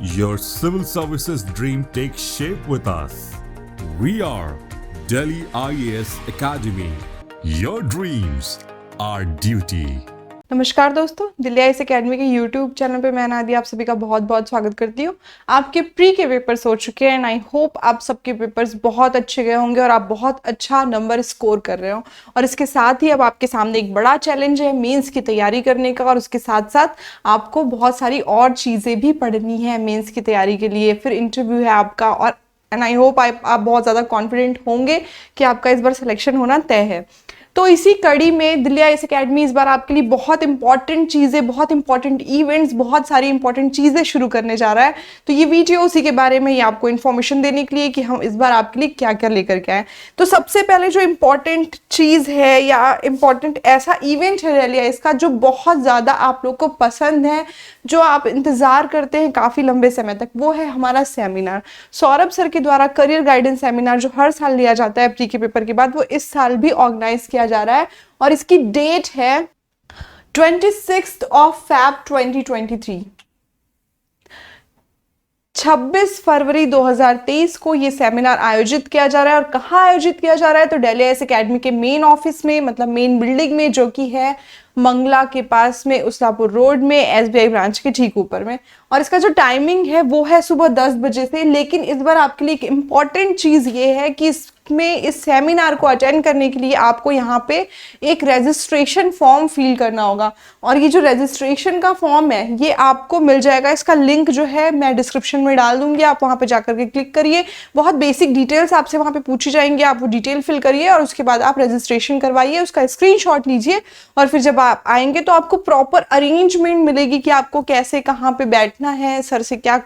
Your civil services dream takes shape with us. We are Delhi IAS Academy. Your dreams, our duty. नमस्कार दोस्तों, Delhi IAS academy के YouTube channel पे मैं नादिया आप सभी का बहुत बहुत स्वागत करती हूँ। आपके प्री के पेपर्स हो चुके हैं एंड आई होप आप सबके पेपर्स बहुत अच्छे गए होंगे और आप बहुत अच्छा नंबर स्कोर कर रहे हो। और इसके साथ ही अब आपके सामने एक बड़ा चैलेंज है मेंस की तैयारी करने का, और उसके साथ साथ आपको बहुत सारी और चीज़ें भी पढ़नी है मेंस की तैयारी के लिए। फिर इंटरव्यू है आपका, और एंड आई होप आप बहुत ज़्यादा कॉन्फिडेंट होंगे कि आपका इस बार सिलेक्शन होना तय है। तो इसी कड़ी में दिल्ली आईएएस एकेडमी इस बार आपके लिए बहुत इंपॉर्टेंट चीज़ें, बहुत इंपॉर्टेंट इवेंट्स, बहुत सारी इंपॉर्टेंट चीज़ें शुरू करने जा रहा है। तो ये वीडियो उसी के बारे में, ये आपको इन्फॉर्मेशन देने के लिए कि हम इस बार आपके लिए क्या क्या लेकर के आए। तो सबसे पहले जो इम्पॉर्टेंट चीज़ है या इम्पॉर्टेंट ऐसा इवेंट है दिल्ली आईएएस का जो बहुत ज़्यादा आप लोग को पसंद है, जो आप इंतज़ार करते हैं काफ़ी लंबे समय तक, वो है हमारा सेमिनार। सौरभ सर के द्वारा करियर गाइडेंस सेमिनार जो हर साल लिया जाता है प्री के पेपर के बाद, वो इस साल भी ऑर्गेनाइज किया जा रहा है और इसकी डेट है 26 Feb 2023। 26 फरवरी 2023 को ये सेमिनार आयोजित किया जा रहा है। और कहाँ आयोजित किया जा रहा है? तो दिल्ली आईएएस एकेडमी के मेन ऑफिस में, मतलब मेन बिल्डिंग में, जो कि है मंगला के पास में, उस्लापुर रोड में, एसबीआई ब्रांच के ठीक ऊपर में। और इसका जो टाइमिंग है वो है सुबह 10 बजे से। लेकिन इस बार आपके लिए एक इम्पॉर्टेंट चीज़ ये है कि इसमें इस सेमिनार को अटेंड करने के लिए आपको यहाँ पे एक रजिस्ट्रेशन फॉर्म फिल करना होगा। और ये जो रजिस्ट्रेशन का फॉर्म है ये आपको मिल जाएगा, इसका लिंक जो है मैं डिस्क्रिप्शन में डाल दूंगी, आप वहाँ पे जाकर के क्लिक करिए। बहुत बेसिक डिटेल्स आपसे वहाँ पे पूछी जाएंगी, आप वो डिटेल फिल करिए और उसके बाद आप रजिस्ट्रेशन करवाइए, उसका स्क्रीनशॉट लीजिए। और फिर जब आप आएंगे तो आपको प्रॉपर अरेंजमेंट मिलेगी कि आपको कैसे कहाँ पे बैठना है, सर से क्या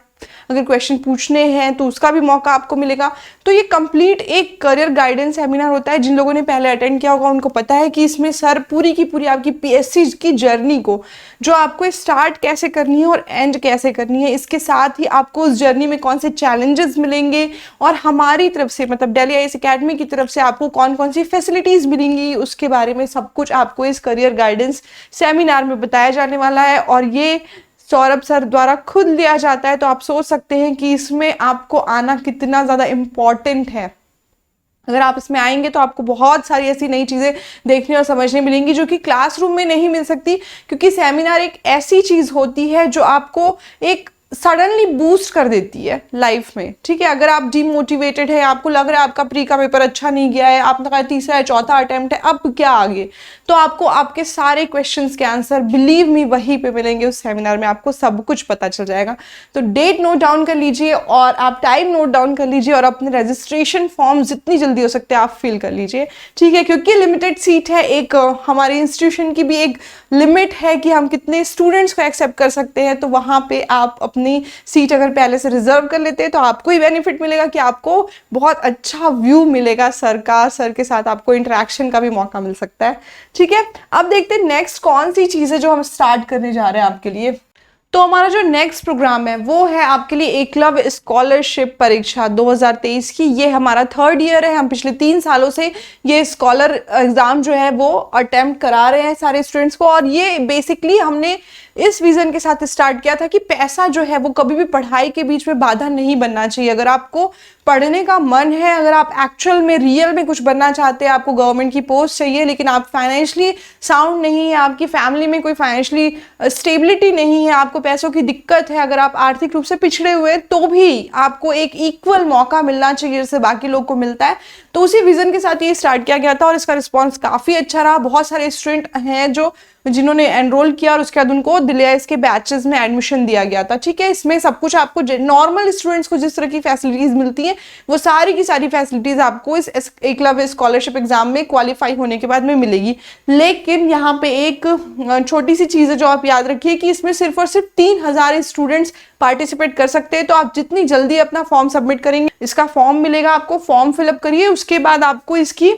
अगर क्वेश्चन पूछने हैं तो उसका भी मौका आपको मिलेगा। तो ये कंप्लीट एक करियर गाइडेंस सेमिनार होता है। जिन लोगों ने पहले अटेंड किया होगा उनको पता है कि इसमें सर पूरी की पूरी आपकी पीएससी की जर्नी को, जो आपको स्टार्ट कैसे करनी है और एंड कैसे करनी है, इसके साथ ही आपको उस जर्नी में कौन से चैलेंजेस मिलेंगे और हमारी तरफ से, मतलब दिल्ली आईएएस एकेडमी की तरफ से आपको कौन कौन सी फैसिलिटीज मिलेंगी, उसके बारे में सब कुछ आपको इस करियर गाइडेंस सेमिनार में बताया जाने वाला है। और ये सौरभ सर द्वारा खुद लिया जाता है, तो आप सोच सकते हैं कि इसमें आपको आना कितना ज़्यादा इम्पॉर्टेंट है। अगर आप इसमें आएंगे तो आपको बहुत सारी ऐसी नई चीज़ें देखने और समझने मिलेंगी जो कि क्लासरूम में नहीं मिल सकती, क्योंकि सेमिनार एक ऐसी चीज़ होती है जो आपको एक सडनली बूस्ट कर देती है लाइफ में। ठीक है, अगर आप डीमोटिवेटेड है, आपको लग रहा है आपका प्री का पेपर अच्छा नहीं गया है, आपका कहा तीसरा या चौथा अटेम्प्ट है, अब क्या आगे, तो आपको आपके सारे क्वेश्चंस के आंसर बिलीव मी वहीं पे मिलेंगे। उस सेमिनार में आपको सब कुछ पता चल जाएगा। तो डेट नोट डाउन कर लीजिए और आप टाइम नोट डाउन कर लीजिए और अपने रजिस्ट्रेशन फॉर्म जितनी जल्दी हो सकते हैं आप फिल कर लीजिए। ठीक है, क्योंकि लिमिटेड सीट है, एक हमारे इंस्टीट्यूशन की भी एक लिमिट है कि हम कितने स्टूडेंट्स को एक्सेप्ट कर सकते हैं। तो वहाँ पे आप अपनी सीट अगर पहले से रिजर्व कर लेते हैं तो आपको ही बेनिफिट मिलेगा कि आपको बहुत अच्छा व्यू मिलेगा सर का, सर के साथ आपको इंटरेक्शन का भी मौका मिल सकता है। ठीक है, अब देखते हैं नेक्स्ट कौन सी चीज़ है जो हम स्टार्ट करने जा रहे हैं आपके लिए। तो हमारा जो नेक्स्ट प्रोग्राम है वो है आपके लिए एकलव्य स्कॉलरशिप परीक्षा 2023 की। ये हमारा थर्ड ईयर है, हम पिछले 3 सालों से ये स्कॉलर एग्जाम जो है वो अटेम्प्ट करा रहे हैं सारे स्टूडेंट्स को। और ये बेसिकली हमने इस विजन के साथ स्टार्ट किया था कि पैसा जो है वो कभी भी पढ़ाई के बीच में बाधा नहीं बनना चाहिए। अगर आपको पढ़ने का मन है, अगर आप एक्चुअल में रियल में कुछ बनना चाहते हैं, आपको गवर्नमेंट की पोस्ट चाहिए, लेकिन आप फाइनेंशियली साउंड नहीं है, आपकी फैमिली में कोई फाइनेंशियली स्टेबिलिटी नहीं है, आपको पैसों की दिक्कत है, अगर आप आर्थिक रूप से पिछड़े हुए हैं, तो भी आपको एक इक्वल मौका मिलना चाहिए जैसे बाकी लोग को मिलता है। तो उसी विजन के साथ ये स्टार्ट किया गया था और इसका रिस्पॉन्स काफ़ी अच्छा रहा। बहुत सारे स्टूडेंट हैं जिन्होंने एनरोल किया और उसके बाद उनको दिल्ली आईएएस के बैचेस में एडमिशन दिया गया था। ठीक है, इसमें सब कुछ आपको नॉर्मल स्टूडेंट्स को जिस तरह की फैसिलिटीज मिलती हैं वो सारी की सारी फैसिलिटीज आपको इस एकलव्य स्कॉलरशिप एग्जाम में क्वालिफाई होने के बाद में मिलेगी। लेकिन यहाँ पे एक छोटी सी चीज़ है जो आप याद रखिए कि इसमें सिर्फ और सिर्फ 3000 स्टूडेंट्स पार्टिसिपेट कर सकते हैं। तो आप जितनी जल्दी अपना फॉर्म सबमिट करेंगे, इसका फॉर्म मिलेगा आपको, फॉर्म फिलअप करिए, उसके बाद आपको इसकी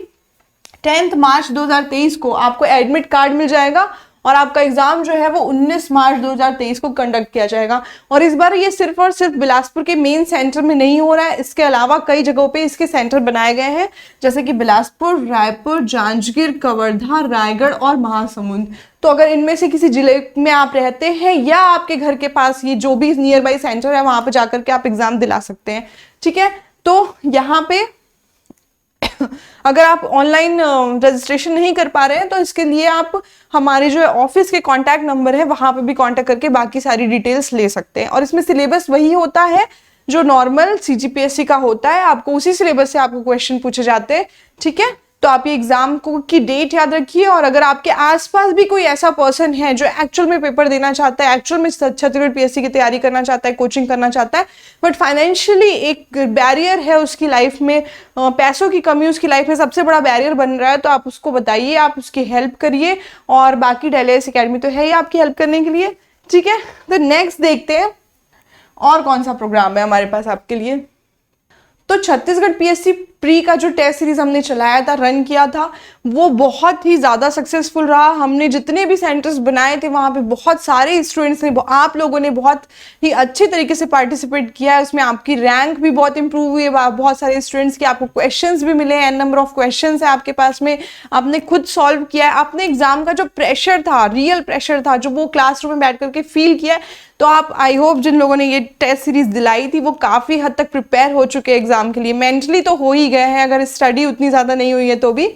10 मार्च 2023 को आपको एडमिट कार्ड मिल जाएगा और आपका एग्जाम जो है वो 19 मार्च 2023 को कंडक्ट किया जाएगा। और इस बार ये सिर्फ और सिर्फ बिलासपुर के मेन सेंटर में नहीं हो रहा है, इसके अलावा कई जगहों पे इसके सेंटर बनाए गए हैं, जैसे कि बिलासपुर, रायपुर, जांजगीर, कवर्धा, रायगढ़ और महासमुंद। तो अगर इनमें से किसी जिले में आप रहते हैं या आपके घर के पास ये जो भी नियर बाई सेंटर है वहां पे जाकर के आप एग्जाम दिला सकते हैं। ठीक है, तो यहाँ पे अगर आप ऑनलाइन रजिस्ट्रेशन नहीं कर पा रहे हैं तो इसके लिए आप हमारे जो ऑफिस के कांटेक्ट नंबर है वहां पे भी कांटेक्ट करके बाकी सारी डिटेल्स ले सकते हैं। और इसमें सिलेबस वही होता है जो नॉर्मल सीजीपीएससी का होता है, आपको उसी सिलेबस से आपको क्वेश्चन पूछे जाते हैं। ठीक है, तो आप ये एग्जाम को की डेट याद रखिए। और अगर आपके आसपास भी कोई ऐसा पर्सन है जो एक्चुअल में पेपर देना चाहता है, एक्चुअल में छत्तीसगढ़ पीएससी की तैयारी करना चाहता है, कोचिंग करना चाहता है, बट फाइनेंशियली एक बैरियर है उसकी लाइफ में, पैसों की कमी उसकी लाइफ में सबसे बड़ा बैरियर बन रहा है, तो आप उसको बताइए, आप उसकी हेल्प करिए। और बाकी डेली आईएएस एकेडमी तो है ही आपकी हेल्प करने के लिए। ठीक है, तो नेक्स्ट देखते हैं और कौन सा प्रोग्राम है हमारे पास आपके लिए। तो छत्तीसगढ़ पीएससी प्री का जो टेस्ट सीरीज हमने चलाया था, रन किया था, वो बहुत ही ज़्यादा सक्सेसफुल रहा। हमने जितने भी सेंटर्स बनाए थे वहाँ पे बहुत सारे स्टूडेंट्स ने, आप लोगों ने बहुत ही अच्छे तरीके से पार्टिसिपेट किया है। उसमें आपकी रैंक भी बहुत इंप्रूव हुई है, बहुत सारे स्टूडेंट्स के आपको क्वेश्चंस भी मिले हैं, नंबर ऑफ क्वेश्चंस है आपके पास में, आपने खुद सॉल्व किया है। अपने एग्जाम का जो प्रेशर था, रियल प्रेशर था, जो वो क्लासरूम में बैठ करके फील किया है। तो आप, आई होप जिन लोगों ने ये टेस्ट सीरीज दिलाई थी वो काफ़ी हद तक प्रिपेयर हो चुके हैं एग्जाम के लिए, मेंटली तो हो ही गए हैं, अगर स्टडी उतनी ज़्यादा नहीं हुई है तो भी।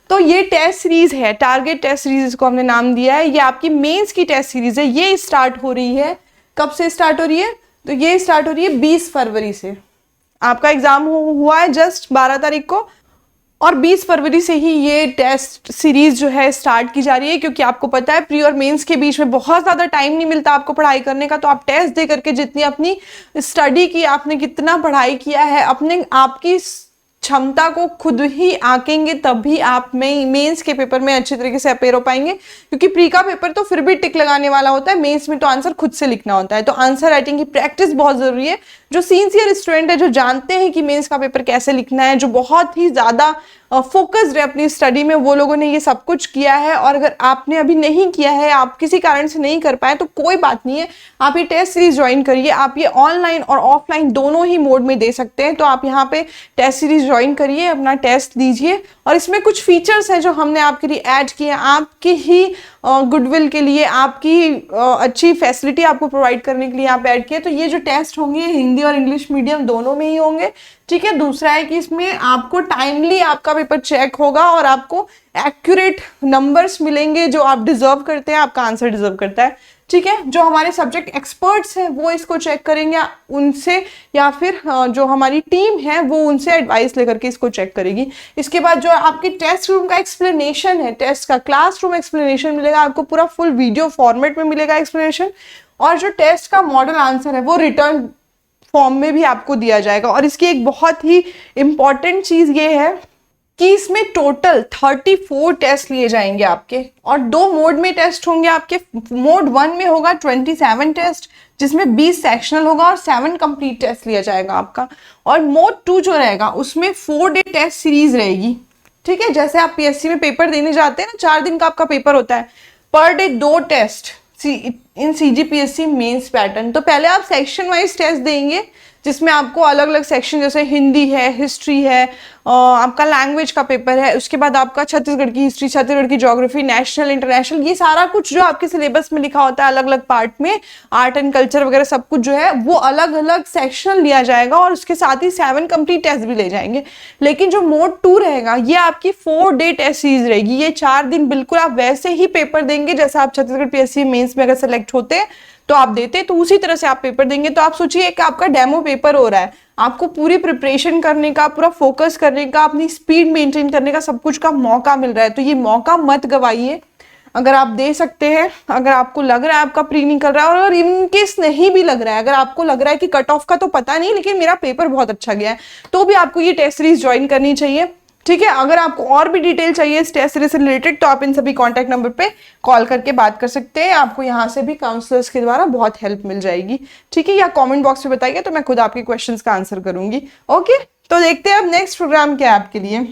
तो ये टेस्ट सीरीज है, टारगेट टेस्ट सीरीज इसको हमने नाम दिया है, ये आपकी मेंस की टेस्ट सीरीज है। ये स्टार्ट हो रही है, कब से स्टार्ट हो रही है? तो ये स्टार्ट हो रही है 20 फरवरी से। आपका एग्जाम हुआ है जस्ट 12 तारीख को, और 20 फरवरी से ही ये टेस्ट सीरीज जो है स्टार्ट की जा रही है, क्योंकि आपको पता है प्री और मेंस के बीच में बहुत ज़्यादा टाइम नहीं मिलता आपको पढ़ाई करने का। तो आप टेस्ट दे करके जितनी अपनी स्टडी की, आपने कितना पढ़ाई किया है, अपने आपकी क्षमता को खुद ही आंकेंगे, तभी आप मेंस के पेपर में अच्छे तरीके से अपेयर हो पाएंगे। क्योंकि प्री का पेपर तो फिर भी टिक लगाने वाला होता है, मेंस में तो आंसर खुद से लिखना होता है। तो आंसर राइटिंग की प्रैक्टिस बहुत जरूरी है। जो सिंसियर स्टूडेंट है, जो जानते हैं कि मेंस का पेपर कैसे लिखना है, जो बहुत ही ज्यादा फोकस्ड है अपनी स्टडी में, वो लोगों ने ये सब कुछ किया है। और अगर आपने अभी नहीं किया है, आप किसी कारण से नहीं कर पाए, तो कोई बात नहीं है, आप ये टेस्ट सीरीज ज्वाइन करिए। आप ये ऑनलाइन और ऑफलाइन दोनों ही मोड में दे सकते हैं। तो आप यहाँ पे टेस्ट सीरीज ज्वाइन करिए, अपना टेस्ट दीजिए। और इसमें कुछ फीचर्स हैं जो हमने आपके लिए ऐड किए हैं, आपकी ही गुडविल के लिए, आपकी अच्छी फैसिलिटी आपको प्रोवाइड करने के लिए आप ऐड किए। तो ये जो टेस्ट होंगे हिंदी और इंग्लिश मीडियम दोनों में ही होंगे। ठीक है, दूसरा है कि इसमें आपको टाइमली आपका पेपर चेक होगा और आपको एक्यूरेट नंबर्स मिलेंगे जो आप डिजर्व करते हैं, आपका आंसर डिजर्व करता है। ठीक है, जो हमारे सब्जेक्ट एक्सपर्ट्स हैं वो इसको चेक करेंगे उनसे, या फिर जो हमारी टीम है वो उनसे एडवाइस लेकर के इसको चेक करेगी। इसके बाद जो आपके टेस्ट रूम का एक्सप्लेनेशन है, टेस्ट का क्लासरूम एक्सप्लेनेशन मिलेगा आपको, पूरा फुल वीडियो फॉर्मेट में मिलेगा एक्सप्लेनेशन। और जो टेस्ट का मॉडल आंसर है वो रिटर्न फॉर्म में भी आपको दिया जाएगा। और इसकी एक बहुत ही इंपॉर्टेंट चीज ये है कि इसमें टोटल 34 टेस्ट लिए जाएंगे आपके, और 2 मोड में टेस्ट होंगे आपके। मोड 1 में होगा 27 टेस्ट, जिसमें 20 सेक्शनल होगा और 7 कंप्लीट टेस्ट लिया जाएगा आपका। और मोड 2 जो रहेगा उसमें 4 डे टेस्ट सीरीज रहेगी। ठीक है, जैसे आप पीएससी में पेपर देने जाते हैं ना, 4 दिन का आपका पेपर होता है, पर डे 2 टेस्ट इन सीजीपीएससी मेंस पैटर्न। तो पहले आप सेक्शन वाइज टेस्ट देंगे, जिसमें आपको अलग अलग सेक्शन, जैसे हिंदी है, हिस्ट्री है, आपका लैंग्वेज का पेपर है, उसके बाद आपका छत्तीसगढ़ की हिस्ट्री, छत्तीसगढ़ की ज्योग्राफी, नेशनल इंटरनेशनल, ये सारा कुछ जो आपके सिलेबस में लिखा होता है अलग अलग पार्ट में, आर्ट एंड कल्चर वगैरह सब कुछ जो है वो अलग अलग सेक्शन लिया जाएगा। और उसके साथ ही 7 कंप्लीट टेस्ट भी ले जाएंगे। लेकिन जो मोड 2 रहेगा ये आपकी 4 डे टेस्ट सीरीज रहेगी। ये 4 दिन बिल्कुल आप वैसे ही पेपर देंगे जैसा आप छत्तीसगढ़ पीएससी मेंस में अगर सेलेक्ट होते हैं तो आप देते, तो उसी तरह से आप पेपर देंगे। तो आप सोचिए कि आपका डेमो पेपर हो रहा है, आपको पूरी प्रिपरेशन करने का, पूरा फोकस करने का, अपनी स्पीड मेंटेन करने का, सब कुछ का मौका मिल रहा है। तो ये मौका मत गवाइए। अगर आप दे सकते हैं, अगर आपको लग रहा है आपका प्री नहीं कर रहा है, और इन केस नहीं भी लग रहा है, अगर आपको लग रहा है कि कट ऑफ का तो पता नहीं लेकिन मेरा पेपर बहुत अच्छा गया है, तो भी आपको ये टेस्ट सीरीज ज्वाइन करनी चाहिए। ठीक है, अगर आपको और भी डिटेल चाहिए इस टेस्ट सीरीज से रिलेटेड तो आप इन सभी कॉन्टैक्ट नंबर पे कॉल करके बात कर सकते हैं। आपको यहाँ से भी काउंसलर्स के द्वारा बहुत हेल्प मिल जाएगी। ठीक है, या कमेंट बॉक्स में बताइए तो मैं खुद आपके क्वेश्चंस का आंसर करूंगी। ओके, तो देखते हैं अब नेक्स्ट प्रोग्राम क्या है आपके लिए।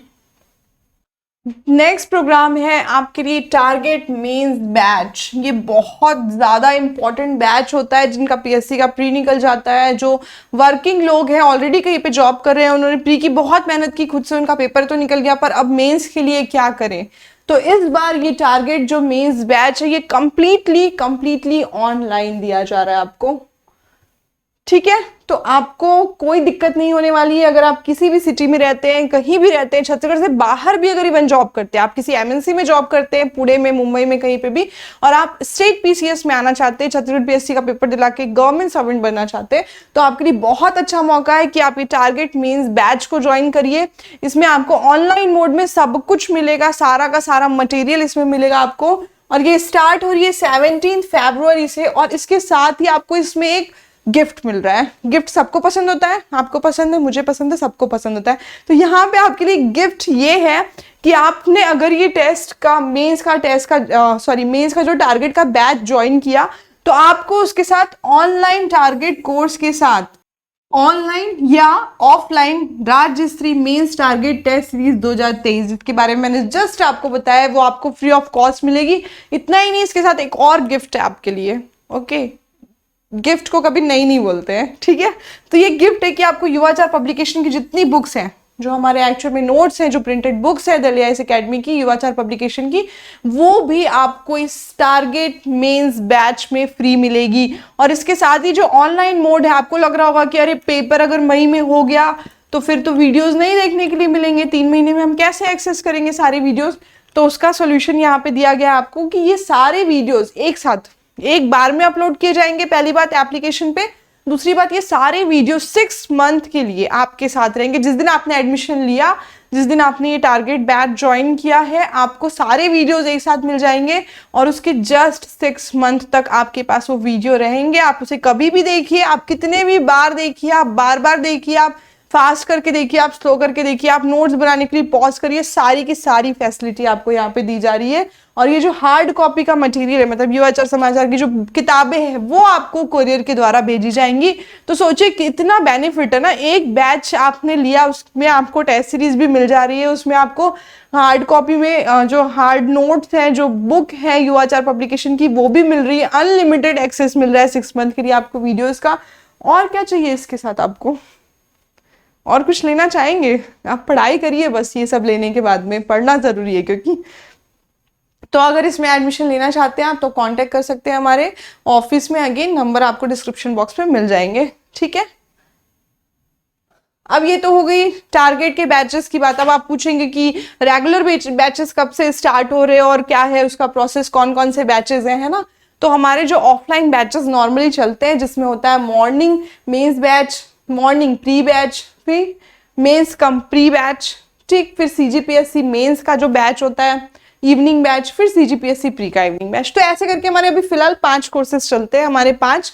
नेक्स्ट प्रोग्राम है आपके लिए टारगेट मेंस बैच। ये बहुत ज़्यादा इंपॉर्टेंट बैच होता है जिनका पीएससी का प्री निकल जाता है। जो वर्किंग लोग हैं, ऑलरेडी कहीं पे जॉब कर रहे हैं, उन्होंने प्री की बहुत मेहनत की, खुद से उनका पेपर तो निकल गया, पर अब मेंस के लिए क्या करें। तो इस बार ये टारगेट जो मेंस बैच है ये कंप्लीटली ऑनलाइन दिया जा रहा है आपको। ठीक है, तो आपको कोई दिक्कत नहीं होने वाली है। अगर आप किसी भी सिटी में रहते हैं, कहीं भी रहते हैं, छत्तीसगढ़ से बाहर भी अगर इवन जॉब करते हैं, आप किसी एमएनसी में जॉब करते हैं, पुणे में, मुंबई में, कहीं पे भी, और आप स्टेट पीसीएस में आना चाहते हैं, छत्तीसगढ़ पीएससी का पेपर दिला के गवर्नमेंट सर्वेंट बनना चाहते हैं, तो आपके लिए बहुत अच्छा मौका है कि आप ये टारगेट मेंस बैच को ज्वाइन करिए। इसमें आपको ऑनलाइन मोड में सब कुछ मिलेगा, सारा का सारा मटेरियल इसमें मिलेगा आपको। और ये स्टार्ट हो रही है 17 फरवरी से, और इसके साथ ही आपको इसमें एक गिफ्ट मिल रहा है। गिफ्ट सबको पसंद होता है, आपको पसंद है, मुझे पसंद है, सबको पसंद होता है। तो यहाँ पे आपके लिए गिफ्ट ये है कि आपने अगर ये मेंस का जो टारगेट का बैच ज्वाइन किया, तो आपको उसके साथ ऑनलाइन टारगेट कोर्स के साथ ऑनलाइन या ऑफलाइन राज्य स्तरीय मेंस टारगेट टेस्ट सीरीज 2023, जिसके बारे में मैंने जस्ट आपको बताया, वो आपको फ्री ऑफ कॉस्ट मिलेगी। इतना ही नहीं, इसके साथ एक और गिफ्ट है आपके लिए। ओके, गिफ्ट को कभी नहीं बोलते हैं, ठीक है। तो ये गिफ्ट है कि आपको युवाचार पब्लिकेशन की जितनी बुक्स हैं, जो हमारे एक्चुअल में नोट्स हैं, जो प्रिंटेड बुक्स है दिल्ली आईएएस एकेडमी की युवाचार पब्लिकेशन की, वो भी आपको इस टारगेट मेंस बैच में फ्री मिलेगी। और इसके साथ ही जो ऑनलाइन मोड है, आपको लग रहा होगा कि अरे पेपर अगर मई में हो गया तो फिर तो वीडियोस नहीं देखने के लिए मिलेंगे, 3 महीने में हम कैसे एक्सेस करेंगे सारे वीडियोस। तो उसका सोल्यूशन यहाँ पे दिया गया आपको कि ये सारे वीडियोस एक साथ एक बार में अपलोड किए जाएंगे। पहली बात एप्लीकेशन पे, दूसरी बात ये सारे वीडियो 6 मंथ के लिए आपके साथ रहेंगे। जिस दिन आपने एडमिशन लिया, जिस दिन आपने ये टारगेट बैच ज्वाइन किया है, आपको सारे वीडियोस एक साथ मिल जाएंगे और उसके जस्ट 6 मंथ तक आपके पास वो वीडियो रहेंगे। आप उसे कभी भी देखिए, आप कितने भी बार देखिए, आप बार बार देखिए, आप फास्ट करके देखिए, आप स्लो करके देखिए, आप नोट्स बनाने के लिए पॉज करिए, सारी की सारी फैसिलिटी आपको यहाँ पे दी जा रही है। और ये जो हार्ड कॉपी का मटेरियल है, मतलब युवाचार समाचार की जो किताबें हैं, वो आपको कोरियर के द्वारा भेजी जाएंगी। तो सोचिए कितना बेनिफिट है ना। एक बैच आपने लिया, उसमें आपको टेस्ट सीरीज भी मिल जा रही है, उसमें आपको हार्ड कॉपी में जो हार्ड नोट्स हैं, जो बुक है युवाचार पब्लिकेशन की, वो भी मिल रही है। अनलिमिटेड एक्सेस मिल रहा है 6 मंथ के लिए आपको वीडियोज का। और क्या चाहिए इसके साथ आपको? और कुछ लेना चाहेंगे? आप पढ़ाई करिए बस। ये सब लेने के बाद में पढ़ना जरूरी है, क्योंकि तो अगर इसमें एडमिशन लेना चाहते हैं आप, तो कांटेक्ट कर सकते हैं हमारे ऑफिस में। अगेन नंबर आपको डिस्क्रिप्शन बॉक्स में मिल जाएंगे, ठीक है। अब ये तो हो गई टारगेट के बैचेस की बात। अब आप पूछेंगे कि रेगुलर बैचेस कब से स्टार्ट हो रहे हैं और क्या है उसका प्रोसेस, कौन कौन से बैचेस हैं, है ना। तो हमारे जो ऑफलाइन बैचेस नॉर्मली चलते हैं, जिसमें होता है morning mains batch, morning pre batch, फिर मेंस कम प्री बैच, ठीक, फिर सीजीपीएससी मेंस का जो बैच होता है इवनिंग बैच, फिर सीजीपीएससी प्री का इवनिंग बैच। तो ऐसे करके हमारे अभी फिलहाल 5 कोर्सेज चलते हैं, हमारे 5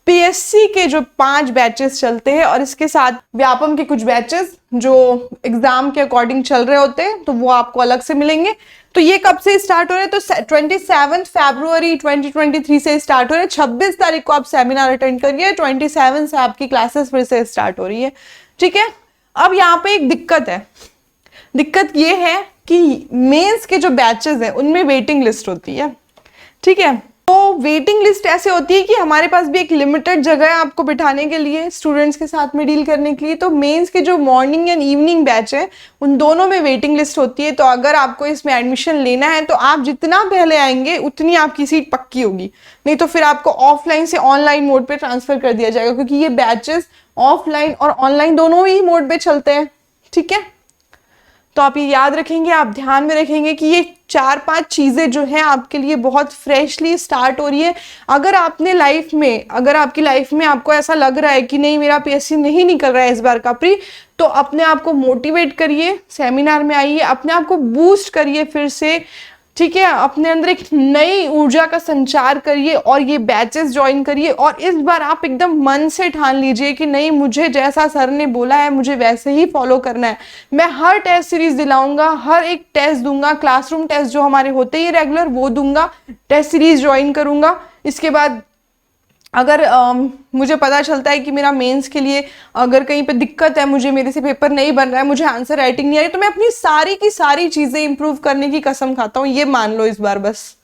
पीएससी के जो 5 बैचेस चलते हैं। और इसके साथ व्यापम के कुछ बैचेस जो एग्जाम के अकॉर्डिंग चल रहे होते हैं, तो वो आपको अलग से मिलेंगे। तो ये कब से स्टार्ट हो रहे हैं? तो 27 फरवरी 2023 से स्टार्ट हो रहे हैं। 26 तारीख को आप सेमिनार अटेंड करिए, 27 से आपकी क्लासेस फिर से स्टार्ट हो रही है, ठीक है। अब यहाँ पे एक दिक्कत है। दिक्कत ये है कि मेंस के जो बैचेस हैं उनमें वेटिंग लिस्ट होती है, ठीक है। तो वेटिंग लिस्ट ऐसे होती है कि हमारे पास भी एक लिमिटेड जगह है आपको बिठाने के लिए, स्टूडेंट्स के साथ में डील करने के लिए। तो मेंस के जो मॉर्निंग एंड इवनिंग बैच है, उन दोनों में वेटिंग लिस्ट होती है। तो अगर आपको इसमें एडमिशन लेना है, तो आप जितना पहले आएंगे उतनी आपकी सीट पक्की होगी, नहीं तो फिर आपको ऑफलाइन से ऑनलाइन मोड पे ट्रांसफर कर दिया जाएगा, क्योंकि ये बैचेस ऑफलाइन और ऑनलाइन दोनों ही मोड पे चलते हैं, ठीक है। तो आप ये याद रखेंगे, आप ध्यान में रखेंगे कि ये 4-5 चीजें जो हैं आपके लिए बहुत फ्रेशली स्टार्ट हो रही है। अगर आपकी लाइफ में आपको ऐसा लग रहा है कि नहीं मेरा पीएससी नहीं निकल रहा है इस बार का प्री, तो अपने आप को मोटिवेट करिए, सेमिनार में आइए, अपने आप को बूस्ट करिए फिर से, ठीक है। अपने अंदर एक नई ऊर्जा का संचार करिए और ये बैचेस ज्वाइन करिए। और इस बार आप एकदम मन से ठान लीजिए कि नहीं, मुझे जैसा सर ने बोला है मुझे वैसे ही फॉलो करना है। मैं हर टेस्ट सीरीज दिलाऊंगा, हर एक टेस्ट दूंगा, क्लासरूम टेस्ट जो हमारे होते ही रेगुलर वो दूंगा, टेस्ट सीरीज ज्वाइन करूंगा। इसके बाद अगर मुझे पता चलता है कि मेरा मेंस के लिए अगर कहीं पे दिक्कत है, मुझे मेरे से पेपर नहीं बन रहा है, मुझे आंसर राइटिंग नहीं आ रही, तो मैं अपनी सारी की सारी चीज़ें इंप्रूव करने की कसम खाता हूँ। ये मान लो इस बार बस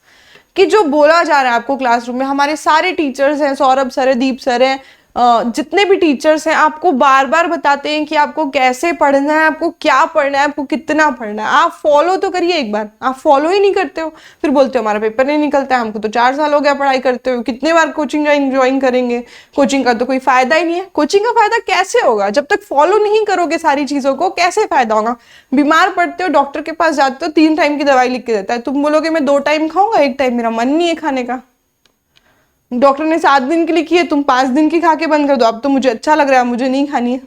कि जो बोला जा रहा है आपको क्लासरूम में, हमारे सारे टीचर्स हैं, सौरभ सर है, दीप सर है, जितने भी टीचर्स हैं, आपको बार बार बताते हैं कि आपको कैसे पढ़ना है, आपको क्या पढ़ना है, आपको कितना पढ़ना है। आप फॉलो तो करिए एक बार, आप फॉलो ही नहीं करते हो, फिर बोलते हो हमारा पेपर नहीं निकलता है, हमको तो 4 साल हो गया पढ़ाई करते हो, कितने बार कोचिंग ज्वाइन करेंगे, कोचिंग का तो कोई फायदा ही नहीं है। कोचिंग का फायदा कैसे होगा जब तक फॉलो नहीं करोगे सारी चीजों को, कैसे फायदा होगा। बीमार पड़ते हो, डॉक्टर के पास जाते हो, 3 टाइम की दवाई लिख के देता है, तुम बोलोगे मैं 2 टाइम खाऊंगा, 1 टाइम मेरा मन नहीं है खाने का। डॉक्टर ने 7 दिन की लिखी है, तुम 5 दिन की खा के बंद कर दो, अब तो मुझे अच्छा लग रहा है, मुझे नहीं खानी है,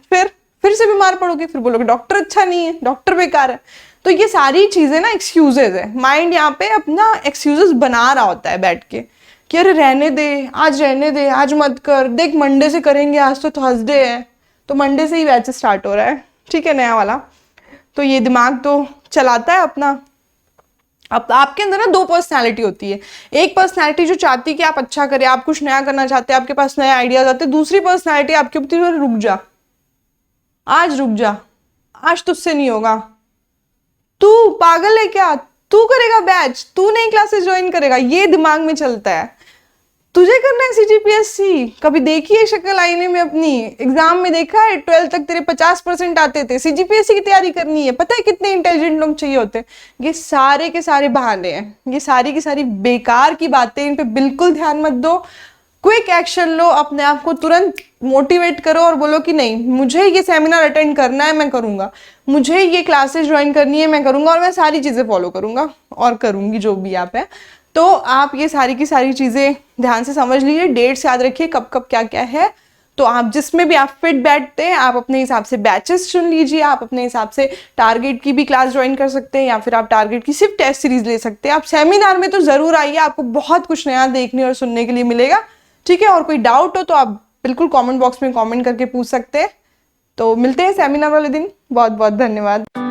फिर से बीमार पड़ोगे, फिर बोलोगे डॉक्टर अच्छा नहीं है, डॉक्टर बेकार है। तो ये सारी चीजें ना एक्सक्यूजेज है, माइंड यहाँ पे अपना एक्सक्यूजेज बना रहा होता है बैठ के कि अरे रहने दे, आज मत कर, देख मंडे से करेंगे, आज तो थर्सडे है, तो मंडे से ही बैच स्टार्ट हो रहा है, ठीक है, नया वाला। तो ये दिमाग तो चलाता है अपना। अब आपके अंदर ना 2 पर्सनैलिटी होती है। एक पर्सनैलिटी जो चाहती है कि आप अच्छा करें, आप कुछ नया करना चाहते हैं, आपके पास नए आइडियाज आते हैं। दूसरी पर्सनैलिटी आपके ऊपर रुक जा, आज तुझसे नहीं होगा, तू पागल है क्या, तू करेगा बैच, तू नई क्लासेस ज्वाइन करेगा, ये दिमाग में चलता है। तुझे करना है CGPSC, कभी देखी है शक्ल आईने में अपनी, एग्जाम में देखा है 12 तक तेरे 50% आते थे, CGPSC की तैयारी करनी है, पता है कितने इंटेलिजेंट लोग चाहिए होते हैं। ये सारे के सारे बहाने हैं, ये सारी की सारी बेकार की बातें, इन पे बिल्कुल ध्यान मत दो। क्विक एक्शन लो, अपने आप को तुरंत मोटिवेट करो और बोलो कि नहीं, मुझे ये सेमिनार अटेंड करना है, मैं करूंगा, मुझे ये क्लासेस ज्वाइन करनी है, मैं करूंगा, और मैं सारी चीजें फॉलो करूंगा और करूंगी जो भी आप है। तो आप ये सारी की सारी चीजें ध्यान से समझ लीजिए, डेट्स याद रखिए कब कब क्या क्या है। तो आप जिसमें भी आप फिट बैठते हैं, आप अपने हिसाब से बैचेस चुन लीजिए, आप अपने हिसाब से टारगेट की भी क्लास ज्वाइन कर सकते हैं, या फिर आप टारगेट की सिर्फ टेस्ट सीरीज ले सकते हैं। आप सेमिनार में तो जरूर आइए, आपको बहुत कुछ नया देखने और सुनने के लिए मिलेगा, ठीक है। और कोई डाउट हो तो आप बिल्कुल कमेंट बॉक्स में कमेंट करके पूछ सकते हैं। तो मिलते हैं सेमिनार वाले दिन। बहुत बहुत धन्यवाद।